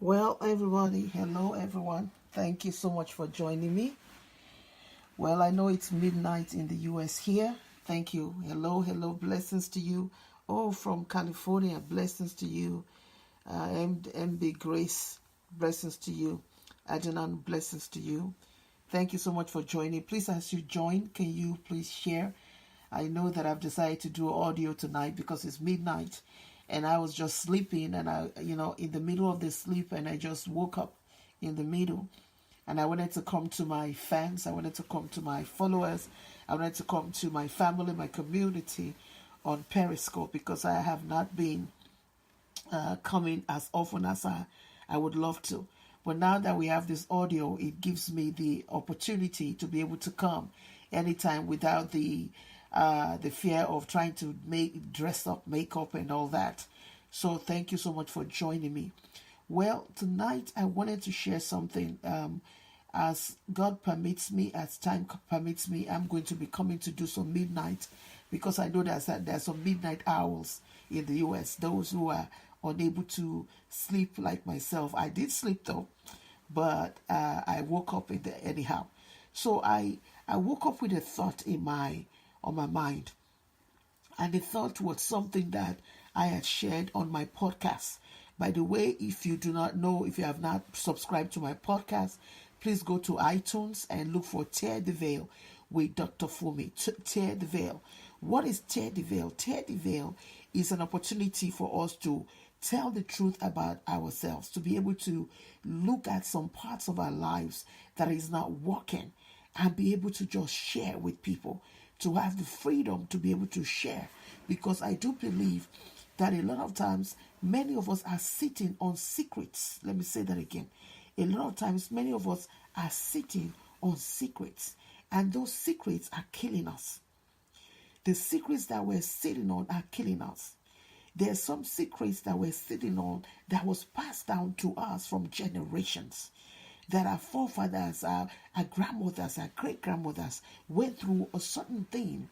Well, everybody, hello everyone. Thank you so much for joining me. Well, I know it's midnight in the US here. Thank you. Hello, blessings to you. Oh, from California, blessings to you. MB Grace, blessings to you. Adnan, blessings to you. Thank you so much for joining. Please, as you join, can you please share? I know that I've decided to do audio tonight because it's midnight and I was just sleeping and in the middle of the sleep and I just woke up in the middle and I wanted to come to my fans. I wanted to come to my followers. I wanted to come to my family, my community on Periscope because I have not been coming as often as I would love to. But now that we have this audio, it gives me the opportunity to be able to come anytime without the fear of trying to dress up, makeup, and all that. So thank you so much for joining me. Well, tonight I wanted to share something. As God permits me, as time permits me, I'm going to be coming to do some midnight because I know there's some midnight owls in the US. Those who are unable to sleep like myself. I did sleep though, but I woke up anyhow. So I woke up with a thought on my mind, and the thought was something that I had shared on my podcast. By the way, if you do not know, if you have not subscribed to my podcast, please go to iTunes and look for Tear the Veil with Dr. Fumi. Tear the Veil. What is Tear the Veil? Tear the Veil is an opportunity for us to tell the truth about ourselves, to be able to look at some parts of our lives that is not working and be able to just share with people, to have the freedom to be able to share. Because I do believe that a lot of times, many of us are sitting on secrets. Let me say that again. A lot of times, many of us are sitting on secrets, and those secrets are killing us. The secrets that we're sitting on are killing us. There are some secrets that we're sitting on that was passed down to us from generations, that our forefathers, our grandmothers, our great-grandmothers went through a certain thing,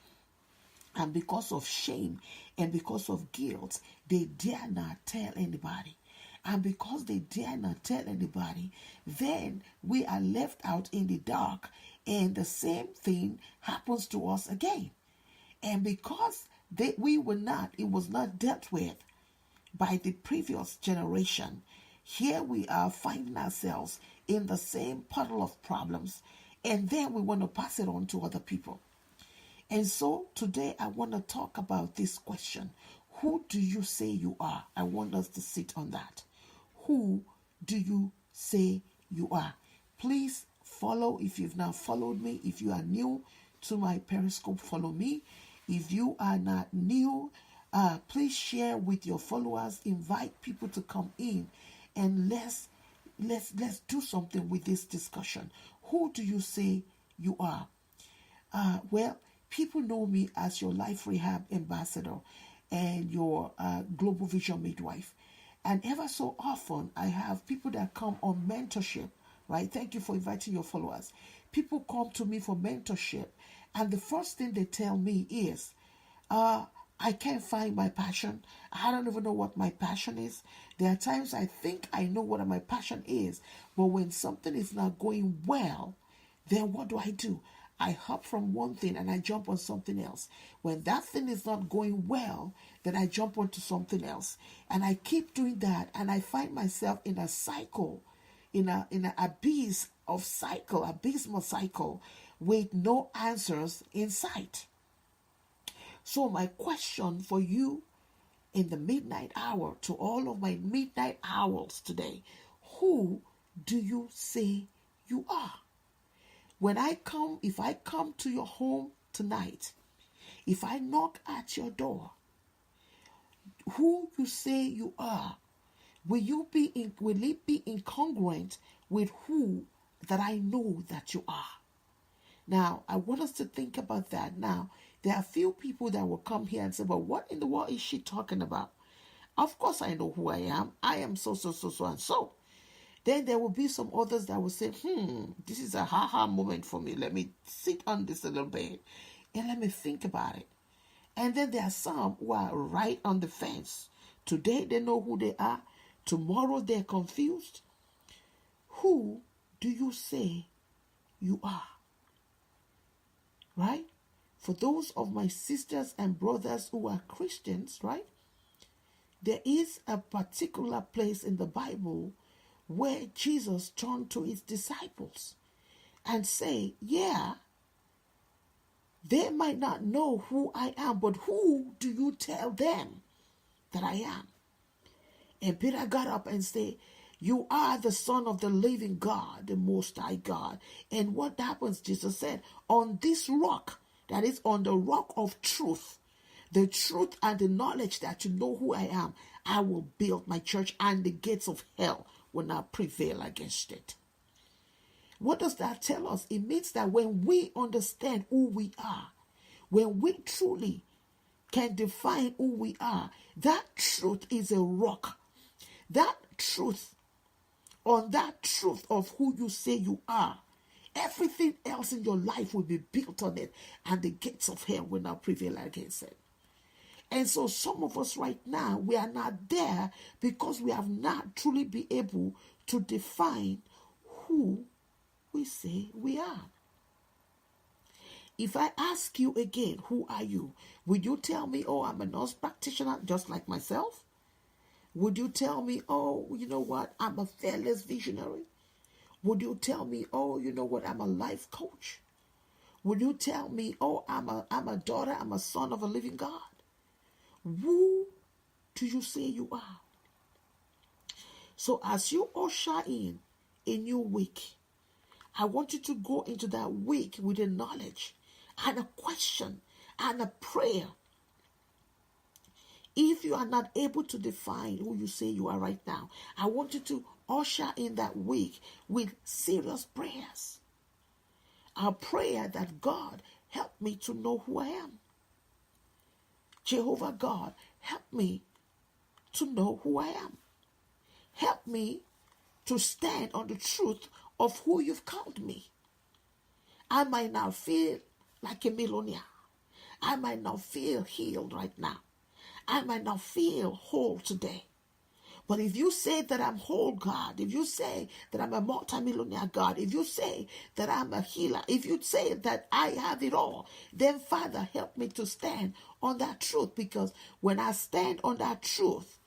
and because of shame and because of guilt, they dare not tell anybody. And because they dare not tell anybody, then we are left out in the dark, and the same thing happens to us again. And because it was not dealt with by the previous generation, here we are finding ourselves in the same puddle of problems, and then we want to pass it on to other people. And so today I want to talk about this question. Who do you say you are? I want us to sit on that. Who do you say you are? Please follow if you've not followed me. If you are new to my Periscope, follow me. If you are not new, please share with your followers. Invite people to come in, and let's do something with this discussion. Who do you say you are? Well, people know me as your life rehab ambassador and your global vision midwife. And ever so often, I have people that come on mentorship, right? Thank you for inviting your followers. People come to me for mentorship, and the first thing they tell me is, I can't find my passion. I don't even know what my passion is. There are times I think I know what my passion is, but when something is not going well, then what do? I hop from one thing and I jump on something else. When that thing is not going well, then I jump onto something else. And I keep doing that, and I find myself in a cycle, in an abysmal cycle with no answers in sight. So my question for you in the midnight hour, to all of my midnight owls today, who do you say you are? If I come to your home tonight, if I knock at your door, who you say you are, will it be incongruent with who that I know that you are? Now, I want us to think about that. Now, there are a few people that will come here and say, but what in the world is she talking about? Of course I know who I am. I am so, and so. Then there will be some others that will say, this is a ha-ha moment for me. Let me sit on this a little bit and let me think about it. And then there are some who are right on the fence. Today they know who they are. Tomorrow they're confused. Who do you say you are? Right? For those of my sisters and brothers who are Christians, right? There is a particular place in the Bible where Jesus turned to his disciples and say, yeah, they might not know who I am, but who do you tell them that I am? And Peter got up and said, you are the Son of the living God, the Most High God. And what happens? Jesus said, on this rock, that is on the rock of truth, the truth and the knowledge that you know who I am, I will build my church, and the gates of hell will not prevail against it. What does that tell us? It means that when we understand who we are, when we truly can define who we are, that truth is a rock. That truth, on that truth of who you say you are, everything else in your life will be built on it, and the gates of hell will not prevail against it. And so some of us right now, we are not there because we have not truly been able to define who we say we are. If I ask you again, who are you? Would you tell me, oh, I'm a nurse practitioner just like myself? Would you tell me, oh, you know what, I'm a fearless visionary? Would you tell me, oh, you know what, I'm a life coach? Would you tell me, oh, I'm a daughter, I'm a son of a living God? Who do you say you are? So as you usher in a new week, I want you to go into that week with a knowledge and a question and a prayer. If you are not able to define who you say you are right now, I want you to usher in that week with serious prayers. A prayer that God, help me to know who I am. Jehovah God, help me to know who I am. Help me to stand on the truth of who you've called me. I might not feel like a millionaire. I might not feel healed right now. I might not feel whole today. But if you say that I'm whole, God, if you say that I'm a multimillionaire, God, if you say that I'm a healer, if you say that I have it all, then Father, help me to stand on that truth. Because when I stand on that truth,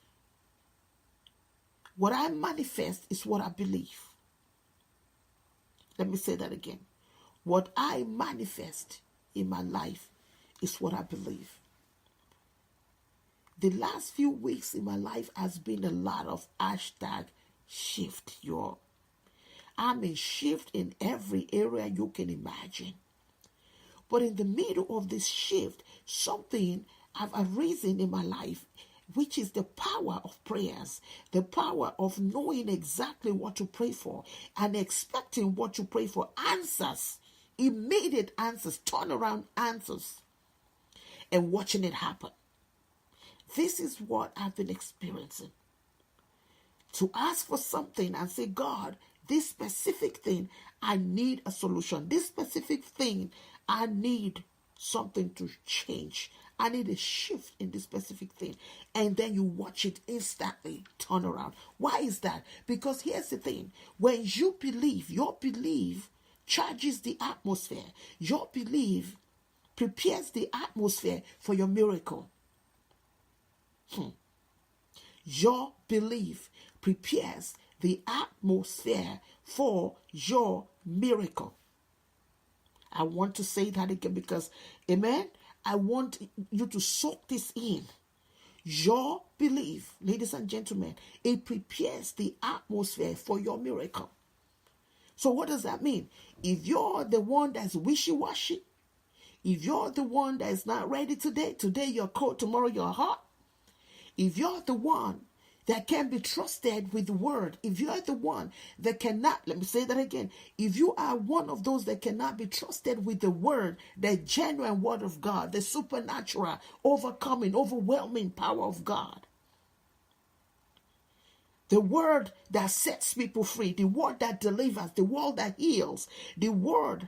what I manifest is what I believe. Let me say that again. What I manifest in my life is what I believe. The last few weeks in my life has been a lot of #shift, y'all. I'm in shift in every area you can imagine. But in the middle of this shift, something have arisen in my life, which is the power of prayers, the power of knowing exactly what to pray for and expecting what to pray for. Answers, immediate answers, turnaround answers, and watching it happen. This is what I've been experiencing. To ask for something and say, God, this specific thing, I need a solution. This specific thing, I need something to change. I need a shift in this specific thing. And then you watch it instantly turn around. Why is that? Because here's the thing. When you believe, your belief charges the atmosphere. Your belief prepares the atmosphere for your miracle. Your belief prepares the atmosphere for your miracle. I want to say that again because, amen, I want you to soak this in. Your belief, ladies and gentlemen, it prepares the atmosphere for your miracle. So what does that mean? If you're the one that's wishy-washy, if you're the one that's not ready today you're cold, tomorrow you're hot, if you're the one that can be trusted with the word, if you're the one that cannot, let me say that again, if you are one of those that cannot be trusted with the word, the genuine word of God, the supernatural, overcoming, overwhelming power of God, the word that sets people free, the word that delivers, the word that heals, that word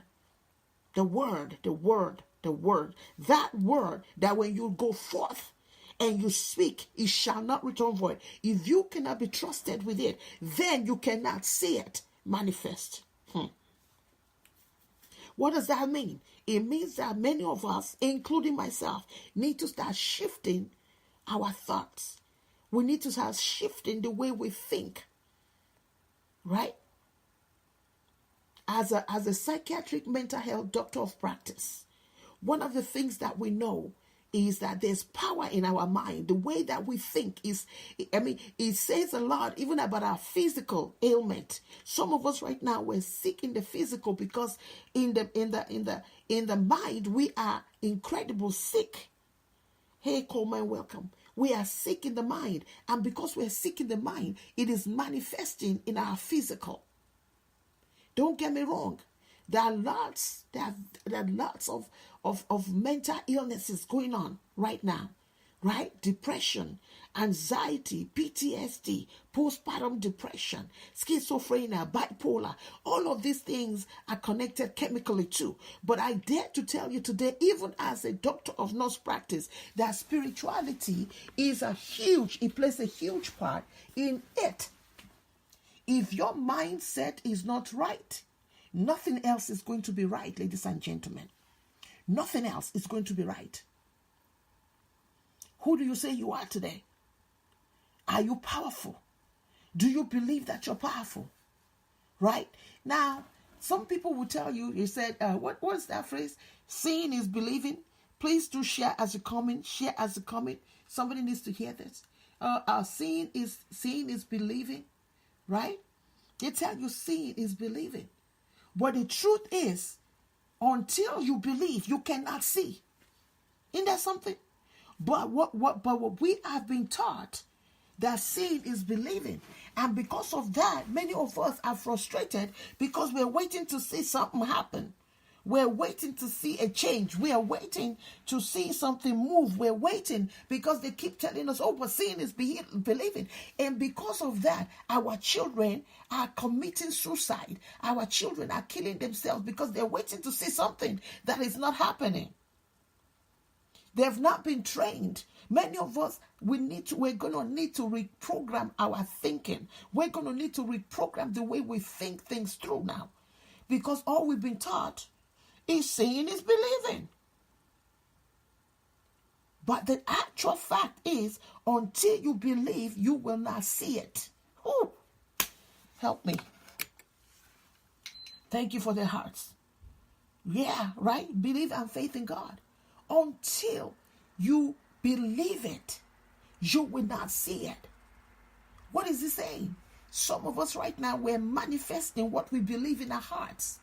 that when you go forth and you speak, it shall not return void. If you cannot be trusted with it, then you cannot see it manifest. What does that mean? It means that many of us, including myself, need to start shifting our thoughts. We need to start shifting the way we think, right? As a psychiatric mental health doctor of practice, one of the things that we know is that there's power in our mind. The way that we think is, it says a lot even about our physical ailment. Some of us right now, we're sick in the physical because in the mind, we are incredible sick. Hey, Coleman, welcome. We are sick in the mind. And because we're sick in the mind, it is manifesting in our physical. Don't get me wrong. There are lots of mental illnesses going on right now, right? Depression, anxiety, PTSD, postpartum depression, schizophrenia, bipolar. All of these things are connected chemically too. But I dare to tell you today, even as a doctor of nurse practice, that spirituality it plays a huge part in it. If your mindset is not right, nothing else is going to be right, ladies and gentlemen. Nothing else is going to be right. Who do you say you are today? Are you powerful? Do you believe that you're powerful? Right? Now, some people will tell you, you said, what's that phrase? Seeing is believing. Please do share as a comment. Share as a comment. Somebody needs to hear this. Seeing is believing. Right? They tell you seeing is believing. But the truth is, until you believe, you cannot see. Isn't that something? But what we have been taught, that seeing is believing. And because of that, many of us are frustrated because we're waiting to see something happen. We're waiting to see a change. We are waiting to see something move. We're waiting because they keep telling us, but seeing is believing. And because of that, our children are committing suicide. Our children are killing themselves because they're waiting to see something that is not happening. They've not been trained. Many of us, we're going to need to reprogram our thinking. We're going to need to reprogram the way we think things through now. Because all we've been taught is seeing is believing. But the actual fact is, until you believe, you will not see it. Ooh, help me. Thank you for their hearts. Yeah, right? Believe and faith in God. Until you believe it, you will not see it. What is he saying? Some of us right now, we're manifesting what we believe in our hearts.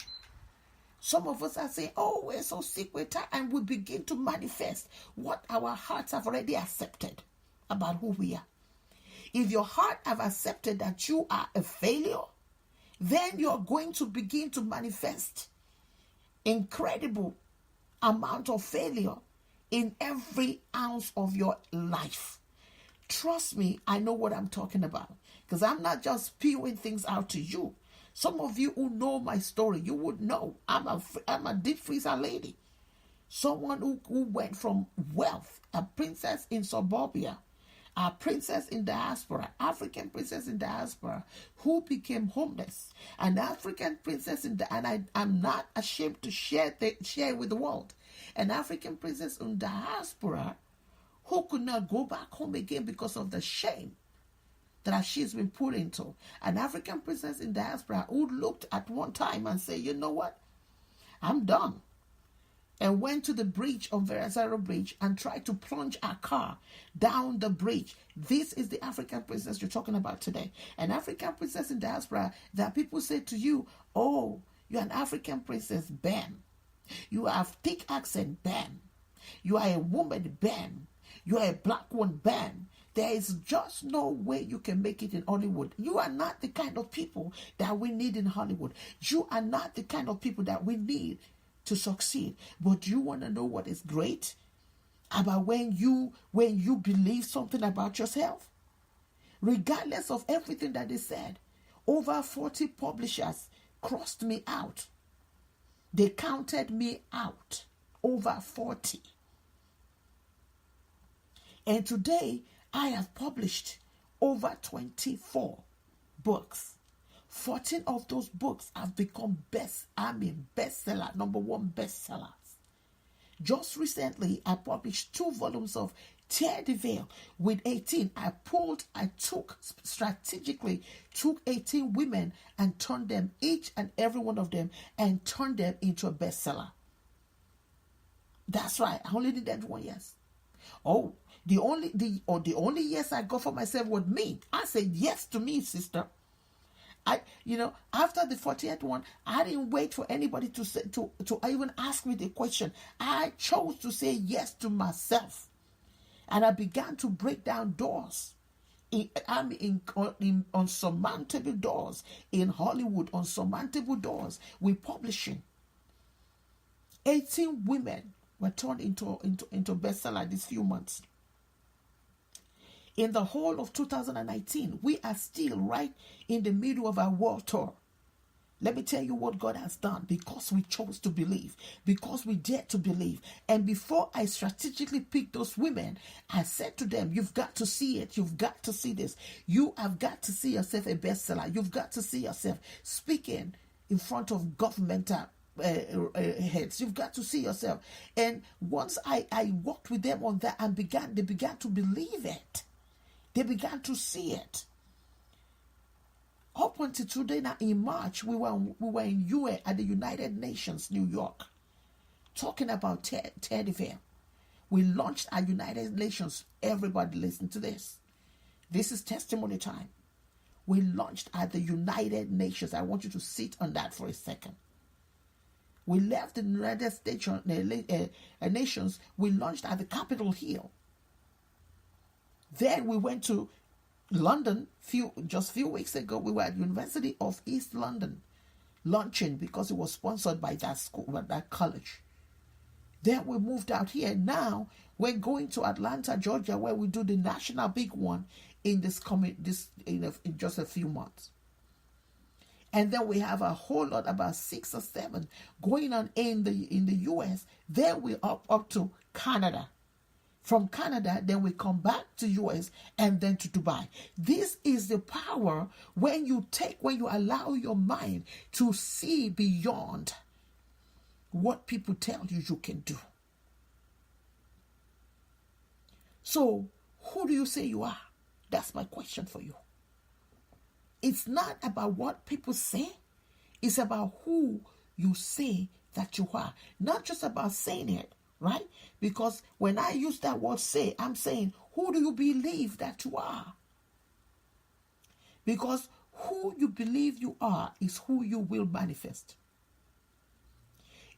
Some of us are saying, we're so sick, we're tired, and we begin to manifest what our hearts have already accepted about who we are. If your heart have accepted that you are a failure, then you're going to begin to manifest incredible amount of failure in every ounce of your life. Trust me, I know what I'm talking about, because I'm not just spewing things out to you. Some of you who know my story, you would know I'm a deep freezer lady. Someone who went from wealth, a princess in suburbia, a princess in diaspora, African princess in diaspora, who became homeless, an African princess and I'm not ashamed to share with the world, an African princess in diaspora who could not go back home again because of the shame that she's been put into. An African princess in diaspora who looked at one time and said, you know what, I'm done. And went to the bridge on Verazero Bridge and tried to plunge her car down the bridge. This is the African princess you're talking about today. An African princess in diaspora that people say to you, you're an African princess, bam. You have thick accent, bam. You are a woman, bam. You are a black one, bam. There is just no way you can make it in Hollywood. You are not the kind of people that we need in Hollywood. You are not the kind of people that we need to succeed. But you want to know what is great about when you believe something about yourself? Regardless of everything that they said, over 40 publishers crossed me out. They counted me out. Over 40. And today, I have published over 24 books. 14 of those books have become bestseller, number one bestsellers. Just recently, I published 2 volumes of Tear the Veil with 18. Strategically took 18 women and turned them, each and every one of them, and turned them into a bestseller. That's right. I only did that 1 year. Oh, the only yes I got for myself was me. I said yes to me, sister. After the 40th one, I didn't wait for anybody to say, to even ask me the question. I chose to say yes to myself. And I began to break down doors. Unsurmountable doors in Hollywood, unsurmountable doors with publishing. 18 women were turned into bestseller these few months. In the whole of 2019, we are still right in the middle of our world tour. Let me tell you what God has done, because we chose to believe, because we dared to believe. And before I strategically picked those women, I said to them, you've got to see it. You've got to see this. You have got to see yourself a bestseller. You've got to see yourself speaking in front of governmental heads. You've got to see yourself. And once I worked with them on that and they began to believe it. They began to see it. Up until today, now in March, we were in UA at the United Nations, New York, talking about Tear the Veil. We launched our United Nations. Everybody listen to this. This is testimony time. We launched at the United Nations. I want you to sit on that for a second. We left the United States Nations. We launched at the Capitol Hill. Then we went to London just a few weeks ago. We were at University of East London launching because it was sponsored by that school, by that college. Then we moved out here. Now we're going to Atlanta, Georgia, where we do the national big one in just a few months. And then we have a whole lot, about 6 or 7 going on in the US. Then we're up to Canada. From Canada, then we come back to US and then to Dubai. This is the power when you allow your mind to see beyond what people tell you can do. So, who do you say you are? That's my question for you. It's not about what people say. It's about who you say that you are. Not just about saying it. Right? Because when I use that word say, I'm saying, who do you believe that you are? Because who you believe you are is who you will manifest.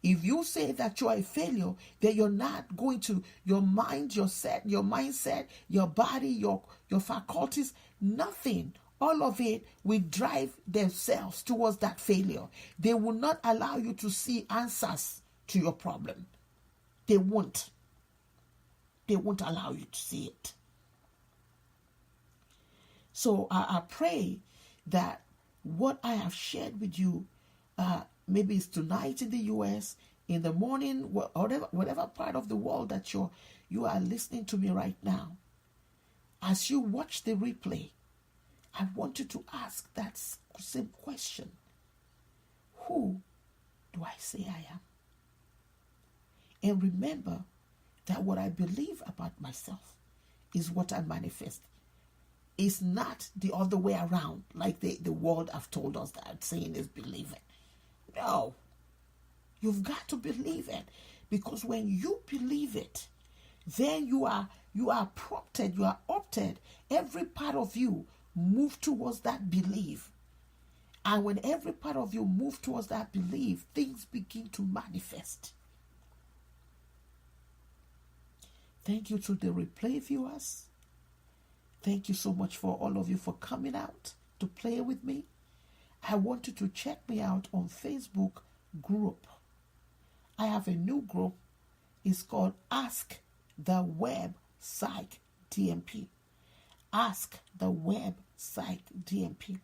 If you say that you are a failure, then you're not going to, your mind, your mindset, your body, your faculties, nothing, all of it will drive themselves towards that failure. They will not allow you to see answers to your problem. They won't allow you to see it. So I pray that what I have shared with you, maybe it's tonight in the US, in the morning, whatever part of the world that you are listening to me right now, as you watch the replay, I want you to ask that same question. Who do I say I am? And remember that what I believe about myself is what I manifest. It's not the other way around, like the world have told us that saying is believe it. No. You've got to believe it. Because when you believe it, then you are prompted, you are opted. Every part of you move towards that belief. And when every part of you move towards that belief, things begin to manifest. Thank you to the replay viewers. Thank you so much for all of you for coming out to play with me. I want you to check me out on Facebook group. I have a new group. It's called Ask the Web Psych DMP. Ask the Web Psych DMP.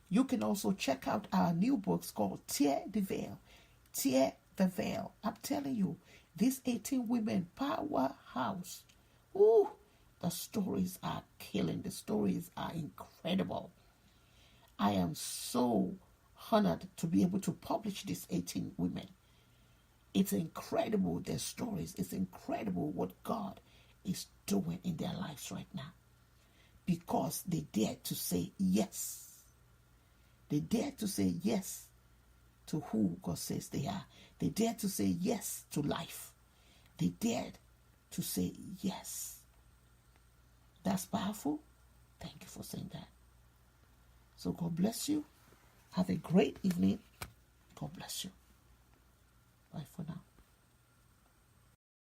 You can also check out our new books called Tear the Veil. Tear the Veil. I'm telling you, these 18 women powerhouse. Ooh, The stories are killing. The stories are incredible. I am so honored to be able to publish these 18 women. It's incredible, their stories. It's incredible what God is doing in their lives right now. Because they dared to say yes. They dared to say yes to who God says they are. They dared to say yes to life. They dared to say yes. That's powerful. Thank you for saying that. So God bless you. Have a great evening. God bless you. Bye for now.